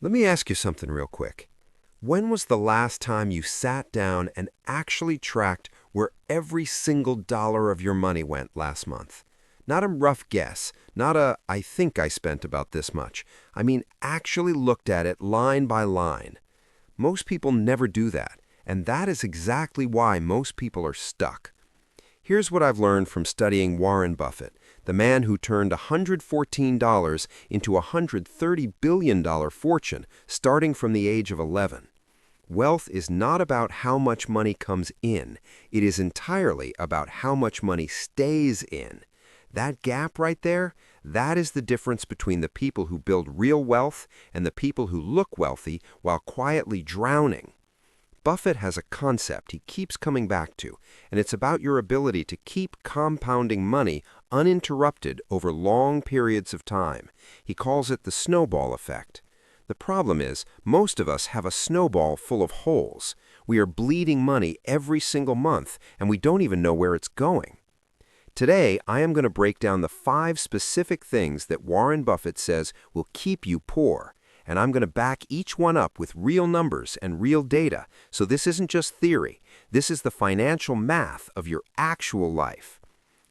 Let me ask you something real quick. When was the last time you sat down and actually tracked where every single dollar of your money went last month? Not a rough guess, not a I think I spent about this much. I mean, actually looked at it line by line. Most people never do that, and that is exactly why most people are stuck. Here's what I've learned from studying Warren Buffett, the man who turned $114 into a $130 billion fortune starting from the age of 11. Wealth is not about how much money comes in. It is entirely about how much money stays in. That gap right there, that is the difference between the people who build real wealth and the people who look wealthy while quietly drowning. Buffett has a concept he keeps coming back to, and it's about your ability to keep compounding money uninterrupted over long periods of time. He calls it the snowball effect. The problem is, most of us have a snowball full of holes. We are bleeding money every single month, and we don't even know where it's going. Today, I am going to break down the 5 specific things that Warren Buffett says will keep you poor, and I'm going to back each one up with real numbers and real data, so this isn't just theory. This is the financial math of your actual life.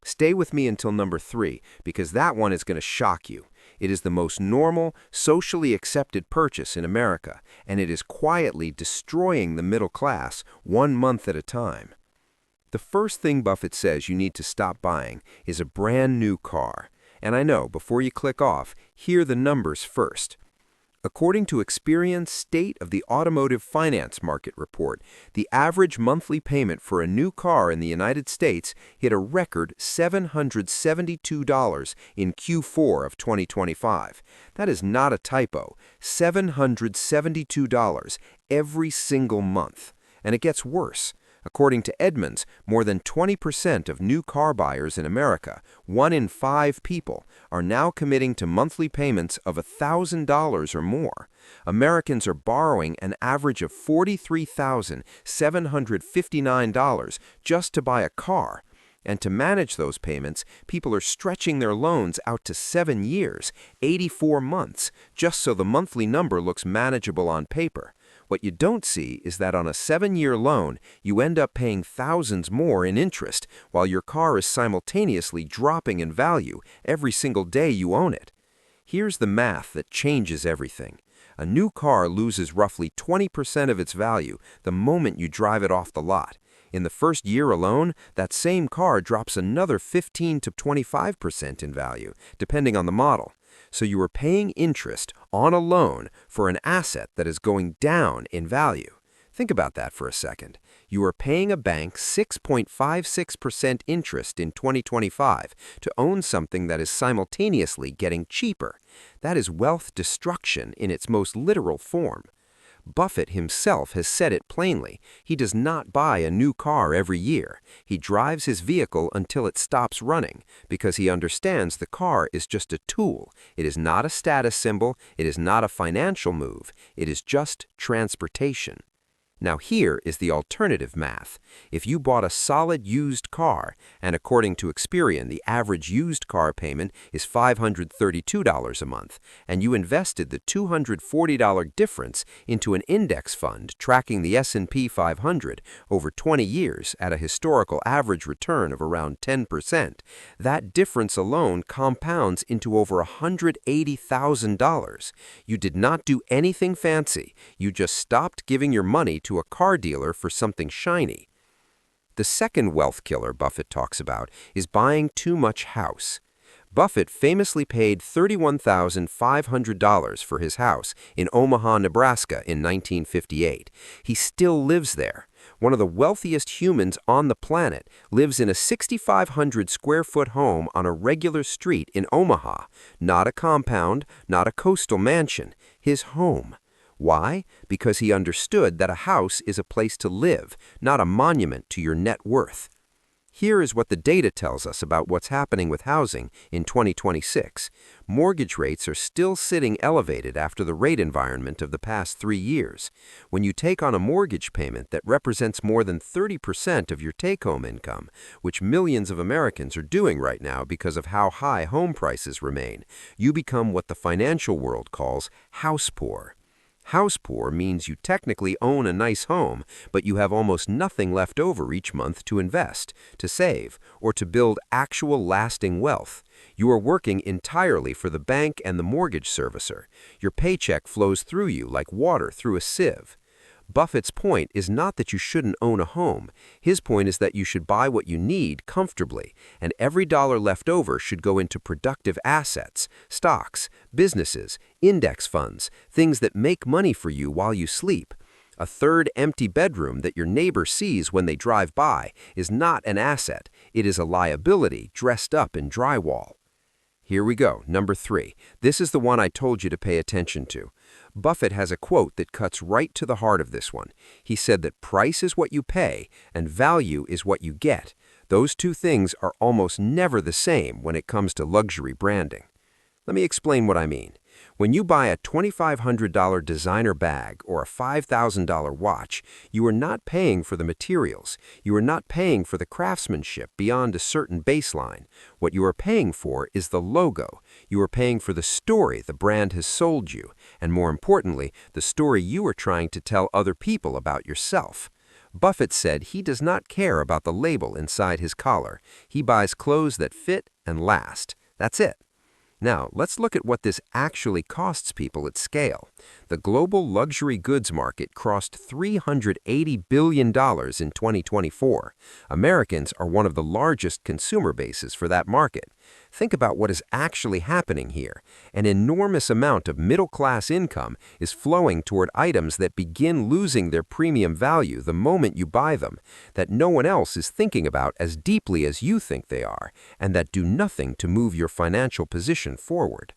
Stay with me until number 3, because that one is going to shock you. It is the most normal, socially accepted purchase in America, and it is quietly destroying the middle class 1 month at a time. The first thing Buffett says you need to stop buying is a brand new car. And I know, before you click off, hear the numbers first. According to Experian's State of the Automotive Finance Market report, the average monthly payment for a new car in the United States hit a record $772 in Q4 of 2025. That is not a typo. $772 every single month. And it gets worse. According to Edmunds, more than 20% of new car buyers in America, 1 in 5 people, are now committing to monthly payments of $1,000 or more. Americans are borrowing an average of $43,759 just to buy a car. And to manage those payments, people are stretching their loans out to 7 years, 84 months, just so the monthly number looks manageable on paper. What you don't see is that on a 7-year loan, you end up paying thousands more in interest, while your car is simultaneously dropping in value every single day you own it. Here's the math that changes everything. A new car loses roughly 20% of its value the moment you drive it off the lot. In the first year alone, that same car drops another 15 to 25% in value, depending on the model. So you are paying interest on a loan for an asset that is going down in value. Think about that for a second. You are paying a bank 6.56% interest in 2025 to own something that is simultaneously getting cheaper. That is wealth destruction in its most literal form. Buffett himself has said it plainly. He does not buy a new car every year. He drives his vehicle until it stops running, because he understands the car is just a tool. It is not a status symbol. It is not a financial move. It is just transportation. Now here is the alternative math. If you bought a solid used car, and according to Experian, the average used car payment is $532 a month, and you invested the $240 difference into an index fund tracking the S&P 500 over 20 years at a historical average return of around 10%, that difference alone compounds into over $180,000. You did not do anything fancy. You just stopped giving your money to a car dealer for something shiny. The second wealth killer Buffett talks about is buying too much house. Buffett famously paid $31,500 for his house in Omaha, Nebraska in 1958. He still lives there. One of the wealthiest humans on the planet lives in a 6,500 square foot home on a regular street in Omaha. Not a compound, not a coastal mansion, his home. Why? Because he understood that a house is a place to live, not a monument to your net worth. Here is what the data tells us about what's happening with housing in 2026. Mortgage rates are still sitting elevated after the rate environment of the past 3 years. When you take on a mortgage payment that represents more than 30% of your take-home income, which millions of Americans are doing right now because of how high home prices remain, you become what the financial world calls house poor. House poor means you technically own a nice home, but you have almost nothing left over each month to invest, to save, or to build actual lasting wealth. You are working entirely for the bank and the mortgage servicer. Your paycheck flows through you like water through a sieve. Buffett's point is not that you shouldn't own a home. His point is that you should buy what you need comfortably, and every dollar left over should go into productive assets, stocks, businesses, index funds, things that make money for you while you sleep. A third empty bedroom that your neighbor sees when they drive by is not an asset. It is a liability dressed up in drywall. Here we go, number 3. This is the one I told you to pay attention to. Buffett has a quote that cuts right to the heart of this one. He said that price is what you pay and value is what you get. Those two things are almost never the same when it comes to luxury branding. Let me explain what I mean. When you buy a $2,500 designer bag or a $5,000 watch, you are not paying for the materials. You are not paying for the craftsmanship beyond a certain baseline. What you are paying for is the logo. You are paying for the story the brand has sold you, and more importantly, the story you are trying to tell other people about yourself. Buffett said he does not care about the label inside his collar. He buys clothes that fit and last. That's it. Now, let's look at what this actually costs people at scale. The global luxury goods market crossed $380 billion in 2024. Americans are one of the largest consumer bases for that market. Think about what is actually happening here. An enormous amount of middle-class income is flowing toward items that begin losing their premium value the moment you buy them, that no one else is thinking about as deeply as you think they are, and that do nothing to move your financial position forward.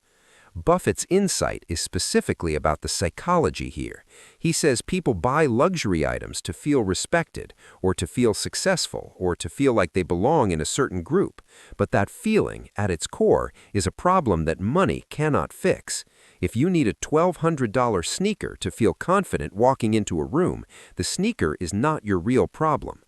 Buffett's insight is specifically about the psychology here. He says people buy luxury items to feel respected, or to feel successful, or to feel like they belong in a certain group. But that feeling, at its core, is a problem that money cannot fix. If you need a $1,200 sneaker to feel confident walking into a room, the sneaker is not your real problem.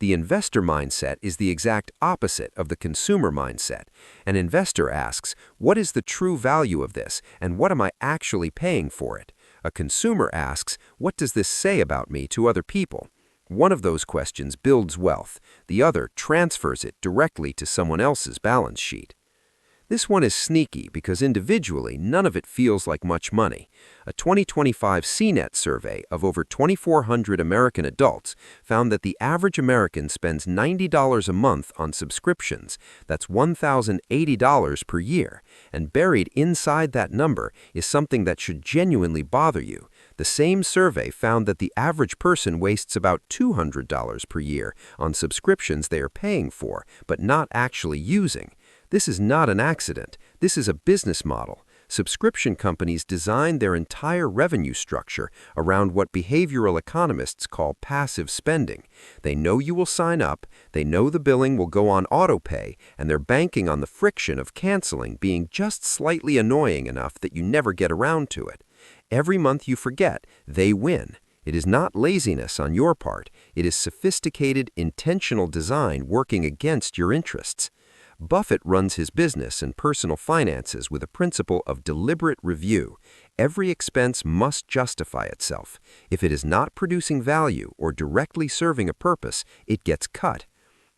The investor mindset is the exact opposite of the consumer mindset. An investor asks, what is the true value of this, and what am I actually paying for it? A consumer asks, what does this say about me to other people? One of those questions builds wealth. The other transfers it directly to someone else's balance sheet. This one is sneaky because individually, none of it feels like much money. A 2025 CNET survey of over 2,400 American adults found that the average American spends $90 a month on subscriptions. That's $1,080 per year. And buried inside that number is something that should genuinely bother you. The same survey found that the average person wastes about $200 per year on subscriptions they are paying for, but not actually using. This is not an accident. This is a business model. Subscription companies design their entire revenue structure around what behavioral economists call passive spending. They know you will sign up, they know the billing will go on autopay, and they're banking on the friction of canceling being just slightly annoying enough that you never get around to it. Every month you forget, they win. It is not laziness on your part. It is sophisticated, intentional design working against your interests. Buffett runs his business and personal finances with a principle of deliberate review. Every expense must justify itself. If it is not producing value or directly serving a purpose, it gets cut.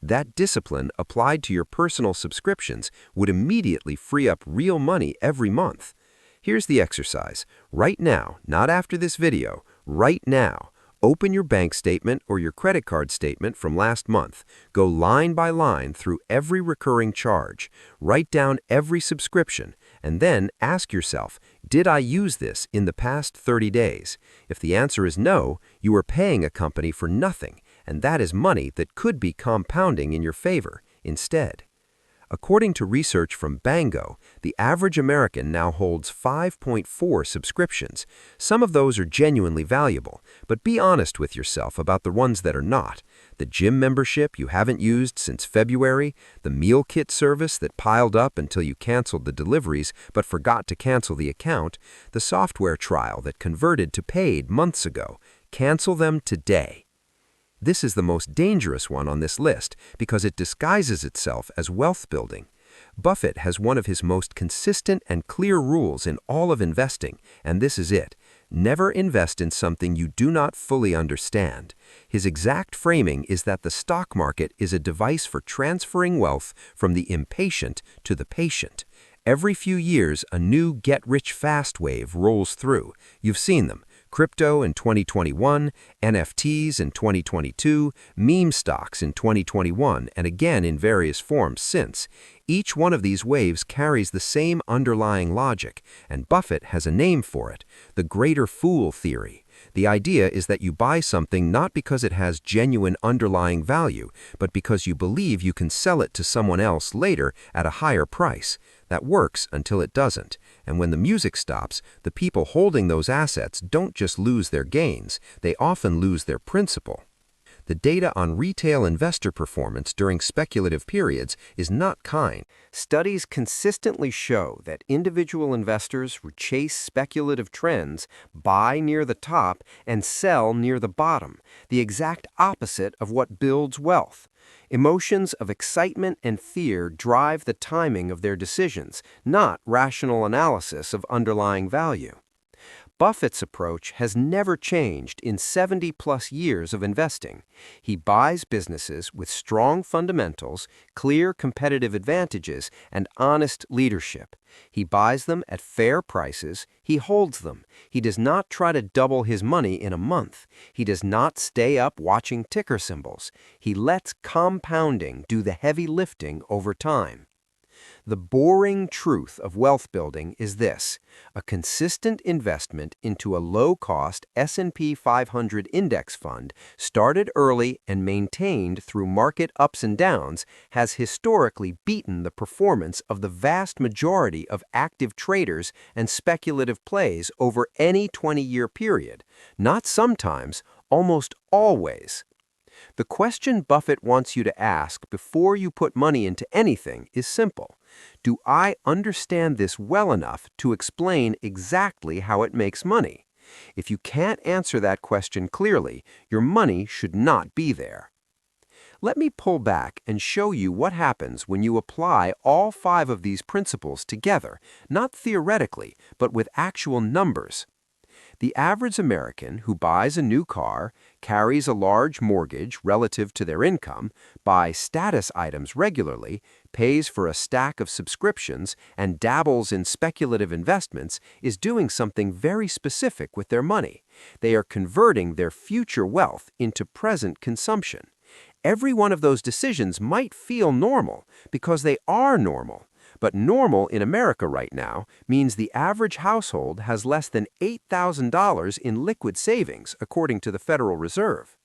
That discipline applied to your personal subscriptions would immediately free up real money every month. Here's the exercise. Right now, not after this video, right now, open your bank statement or your credit card statement from last month. Go line by line through every recurring charge. Write down every subscription, and then ask yourself, did I use this in the past 30 days? If the answer is no, you are paying a company for nothing, and that is money that could be compounding in your favor instead. According to research from Bango, the average American now holds 5.4 subscriptions. Some of those are genuinely valuable, but be honest with yourself about the ones that are not. The gym membership you haven't used since February, the meal kit service that piled up until you canceled the deliveries but forgot to cancel the account, the software trial that converted to paid months ago. Cancel them today. This is the most dangerous one on this list because it disguises itself as wealth building. Buffett has one of his most consistent and clear rules in all of investing, and this is it. Never invest in something you do not fully understand. His exact framing is that the stock market is a device for transferring wealth from the impatient to the patient. Every few years, a new get-rich-fast wave rolls through. You've seen them. Crypto in 2021, NFTs in 2022, meme stocks in 2021, and again in various forms since. Each one of these waves carries the same underlying logic, and Buffett has a name for it, the greater fool theory. The idea is that you buy something not because it has genuine underlying value, but because you believe you can sell it to someone else later at a higher price. That works until it doesn't. And when the music stops, the people holding those assets don't just lose their gains, they often lose their principal. The data on retail investor performance during speculative periods is not kind. Studies consistently show that individual investors who chase speculative trends buy near the top and sell near the bottom, the exact opposite of what builds wealth. Emotions of excitement and fear drive the timing of their decisions, not rational analysis of underlying value. Buffett's approach has never changed in 70-plus years of investing. He buys businesses with strong fundamentals, clear competitive advantages, and honest leadership. He buys them at fair prices. He holds them. He does not try to double his money in a month. He does not stay up watching ticker symbols. He lets compounding do the heavy lifting over time. The boring truth of wealth building is this: a consistent investment into a low-cost S&P 500 index fund, started early and maintained through market ups and downs, has historically beaten the performance of the vast majority of active traders and speculative plays over any 20-year period. Not sometimes, almost always. The question Buffett wants you to ask before you put money into anything is simple. Do I understand this well enough to explain exactly how it makes money? If you can't answer that question clearly, your money should not be there. Let me pull back and show you what happens when you apply all 5 of these principles together, not theoretically, but with actual numbers. The average American who buys a new car, carries a large mortgage relative to their income, buys status items regularly, pays for a stack of subscriptions, and dabbles in speculative investments is doing something very specific with their money. They are converting their future wealth into present consumption. Every one of those decisions might feel normal because they are normal. But normal in America right now means the average household has less than $8,000 in liquid savings, according to the Federal Reserve.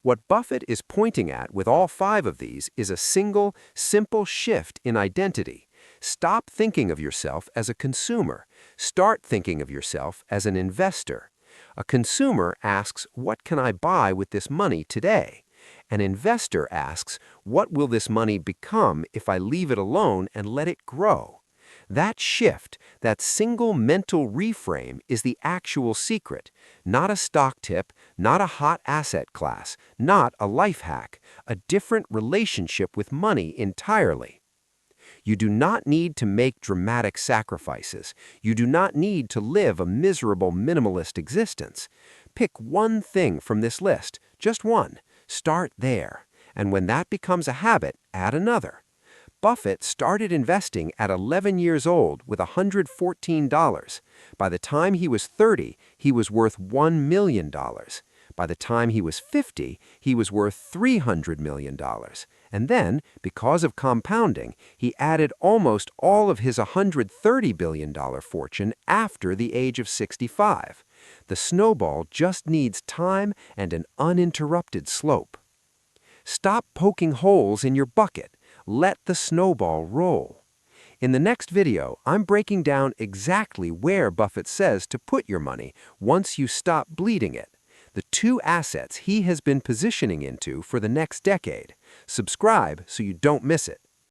What Buffett is pointing at with all 5 of these is a single, simple shift in identity. Stop thinking of yourself as a consumer. Start thinking of yourself as an investor. A consumer asks, "What can I buy with this money today?" An investor asks, "What will this money become if I leave it alone and let it grow?" That shift, that single mental reframe, is the actual secret. Not a stock tip, not a hot asset class, not a life hack, a different relationship with money entirely. You do not need to make dramatic sacrifices. You do not need to live a miserable minimalist existence. Pick one thing from this list, just one. Start there, and when that becomes a habit, add another. Buffett started investing at 11 years old with $114. By the time he was 30, he was worth $1 million. By the time he was 50, he was worth $300 million. And then, because of compounding, he added almost all of his $130 billion fortune after the age of 65. The snowball just needs time and an uninterrupted slope. Stop poking holes in your bucket. Let the snowball roll. In the next video, I'm breaking down exactly where Buffett says to put your money once you stop bleeding it. The 2 assets he has been positioning into for the next decade. Subscribe so you don't miss it.